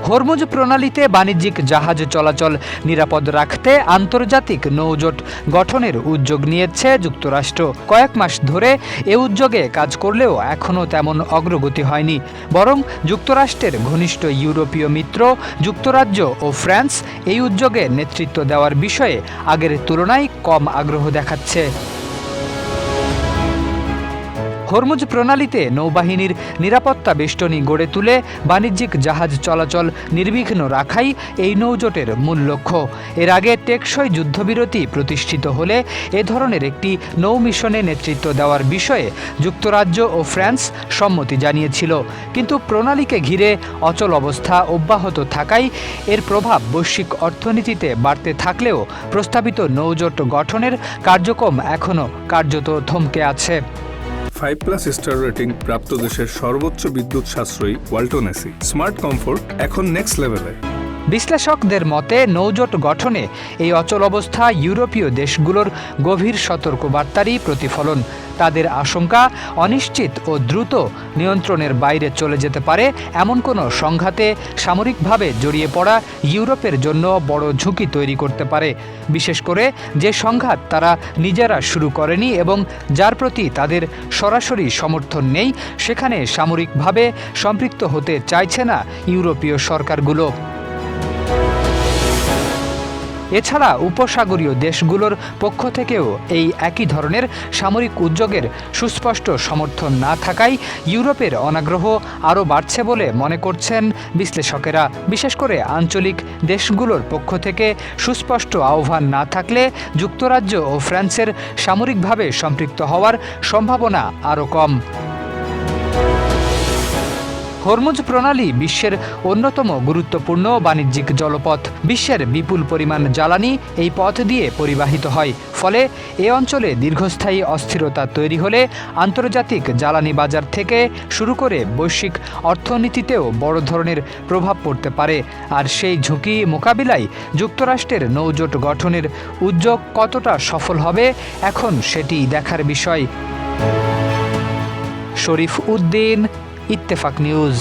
Hormuz প্রণালীতে বাণিজ্যিক জাহাজ চলাচল নিরাপদ রাখতে আন্তর্জাতিক নৌজোট গঠনের উদ্যোগ নিয়েছে যুক্তরাষ্ট্র। কয়েক মাস ধরে এ উদ্যোগে কাজ করলেও এখনও তেমন অগ্রগতি হয়নি। বরং যুক্তরাষ্ট্রের ঘনিষ্ঠ ইউরোপীয় মিত্র যুক্তরাজ্য ও ফ্রান্স এই উদ্যোগে নেতৃত্ব দেওয়ার বিষয়ে আগের তুলনায় কম আগ্রহ দেখাচ্ছে। হরমুজ প্রণালীতে নৌবাহিনীর নিরাপত্তা বেষ্টনী গড়ে তুলে বাণিজ্যিক জাহাজ চলাচল নির্বিঘ্ন রাখাই এই নৌজোটের মূল লক্ষ্য। এর আগে টেকসই যুদ্ধবিরতি প্রতিষ্ঠিত হলে এ ধরনের একটি নৌ মিশনে নেতৃত্ব দেওয়ার বিষয়ে যুক্তরাজ্য ও ফ্রান্স সম্মতি জানিয়েছিল। কিন্তু প্রণালীকে ঘিরে অচল অবস্থা অব্যাহত থাকায় এর প্রভাব বৈশ্বিক অর্থনীতিতে বাড়তে থাকলেও প্রস্তাবিত নৌজোট গঠনের কার্যক্রম এখনও কার্যত থমকে আছে। 5+ স্টার রেটিং প্রাপ্ত দেশের সর্বোচ্চ বিদ্যুৎ সাশ্রয়ী ওয়ালটন এসি স্মার্ট কমফোর্ট এখন নেক্সট লেভেলে। বিশ্লেষকদের মতে নৌজোট গঠনে এই অচল অবস্থা ইউরোপীয় দেশগুলোর গভীর সতর্কবার্তারই প্রতিফলন। তাদের আশঙ্কা অনিশ্চিত ও দ্রুত নিয়ন্ত্রণের বাইরে চলে যেতে পারে এমন কোনো সংঘাতে সামরিকভাবে জড়িয়ে পড়া ইউরোপের জন্য বড় ঝুঁকি তৈরি করতে পারে, বিশেষ করে যে সংঘাত তারা নিজেরা শুরু করেনি এবং যার প্রতি তাদের সরাসরি সমর্থন নেই, সেখানে সামরিকভাবে সম্পৃক্ত হতে চাইছে না ইউরোপীয় সরকারগুলো। এছাড়া উপসাগরীয় দেশগুলোর পক্ষ থেকেও এই একই ধরনের সামরিক উদ্যোগের সুস্পষ্ট সমর্থন না থাকায় ইউরোপের অনাগ্রহ আরও বাড়ছে বলে মনে করছেন বিশ্লেষকেরা। বিশেষ করে আঞ্চলিক দেশগুলোর পক্ষ থেকে সুস্পষ্ট আহ্বান না থাকলে যুক্তরাজ্য ও ফ্রান্সের সামরিকভাবে সম্পৃক্ত হওয়ার সম্ভাবনা আরও কম। হরমুজ প্রণালী বিশ্বের অন্যতম গুরুত্বপূর্ণ বাণিজ্যিক জলপথ। বিশ্বের বিপুল পরিমাণ জ্বালানি এই পথ দিয়ে পরিবাহিত হয়। ফলে এ অঞ্চলে দীর্ঘস্থায়ী অস্থিরতা তৈরি হলে আন্তর্জাতিক জ্বালানি বাজার থেকে শুরু করে বৈশ্বিক অর্থনীতিতেও বড় ধরনের প্রভাব পড়তে পারে। আর সেই ঝুঁকি মোকাবিলায় যুক্তরাষ্ট্রের নৌজোট গঠনের উদ্যোগ কতটা সফল হবে এখন সেটি দেখার বিষয়। শরীফ উদ্দিন, ইত্তেফাক নিউজ।